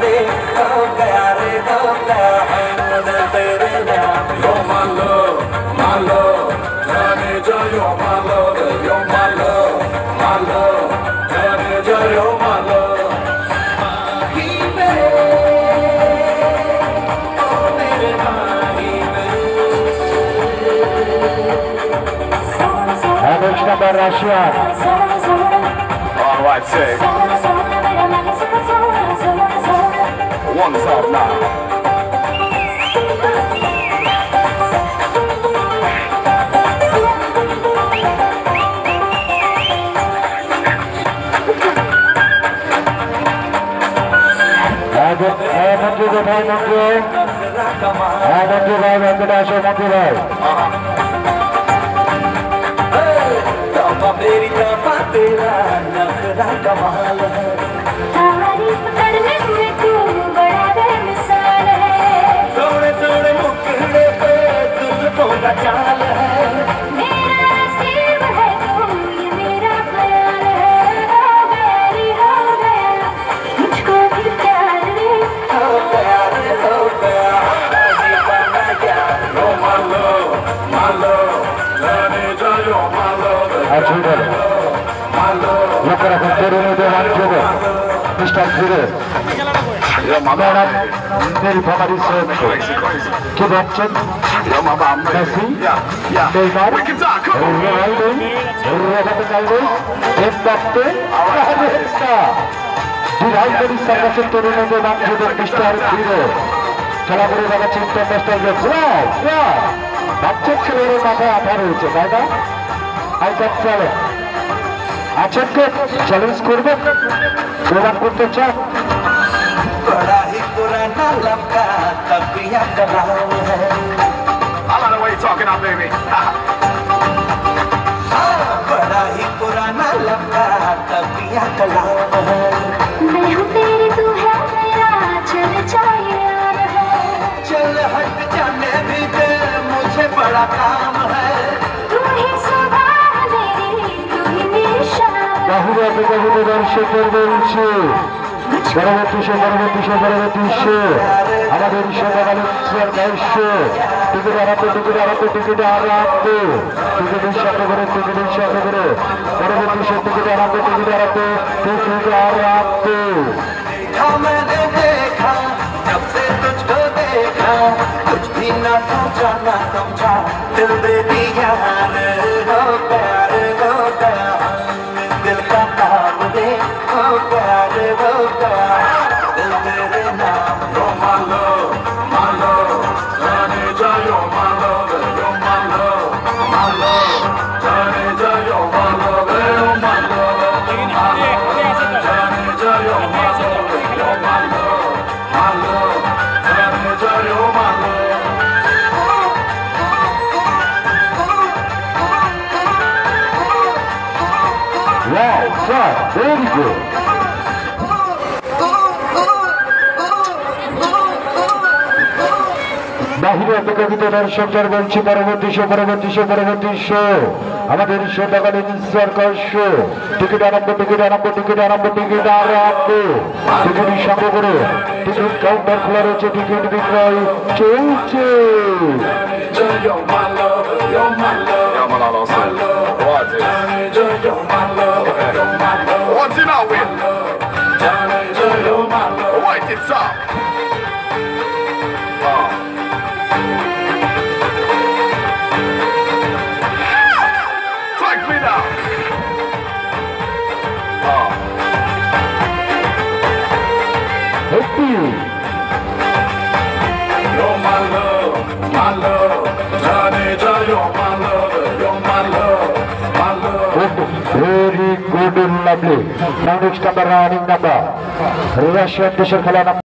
रे हो गया रे हो गया है तेरे नाम You're my love, my love जाने जा You're my love, You're my love, my love जाने जा You're my love माही मेरे ओ मेरे माही मेरे Next number Russia. All right, say. One's off now. मेरी दफा तेरा नखरा कमाल है तारीफ करने में तू बड़ा बेमिसाल है थोड़े थोड़े मुखड़े पे जुल्फों का चाल है मेरा नसीब है तू ये मेरा ख्याल है हो गया रे हो गया मुझको भी प्यार रे हो गया रे हो गया जीवन में क्या You're my love, my love जाने जा You're my love, my love Look at the Mr. Fire. Your mama. Very family said. Keep watching. Your mama. Messi. Yeah. Neymar. We can talk. Come on. Ronaldo. Ronaldo. Mbappe. Ronaldo সর্বোচ্চ তরুণদের নাম ছিল mister hero খেলা করে যাচ্ছেন international games বাচ্চা ছেলের মাথায় আঠা রয়েছে তাই না আইকার চলে আছেন কে চ্যালেঞ্জ করবে প্রমাণ করতে চান बड़ा ही पुराना लम्का तबिया कलाम है I like the way you're talking now, baby. बड़ा ही पुराना लम्का तबिया कलाम है मैं हूँ तेरी तू है मेरा चल चाहिए यार है चल हट जाने भी दे मुझे बड़ा काम है तू ही सुबह मेरी तू ही मेरी शाम বাহুরা বেগাহুরে দর্শকের বলছে পরবর্তী আমাদের সকালে টিকিট আরাপে টিকিট আরাপে টিকিটের সাথে করে পরবর্তী টিকিট আরাপে টিকিট আরাপে मैंने देखा जब से तुझको देखा कुछ भी ना सोचा ना समझा दिल दे दिया हो प्यार हो गया इस दिल का नाम दे हो प्यार हो गया दिल तेरे नाम You're my love, my love जाने जा You're my love, You're my love, my love जाने जा You're my love, You're my love, my love जाने जा You're my love, You're my love, my love जाने जा You're my love Wow, sir, very good. বাহিরে অপেক্ষাকৃত দর্শকদের বলছি পরবর্তী শো আমাদের সকালীন সার্কাস শো টিকিট আরম্ভ টিকিট সংগ্রহ করে টিকিট কাউন্টার খোলা রয়েছে টিকিট বিক্রয় চলছে You're my love, You're my love, Yeah, my love also. What's it? You're my love, You're my love What's it now, Will? You're my love Wait, it's up. Take me now. Happy You're my love, my love जाने जा You're my love, You're my love, my love very good and lovely. Now next number running number Russian দেশের খেলা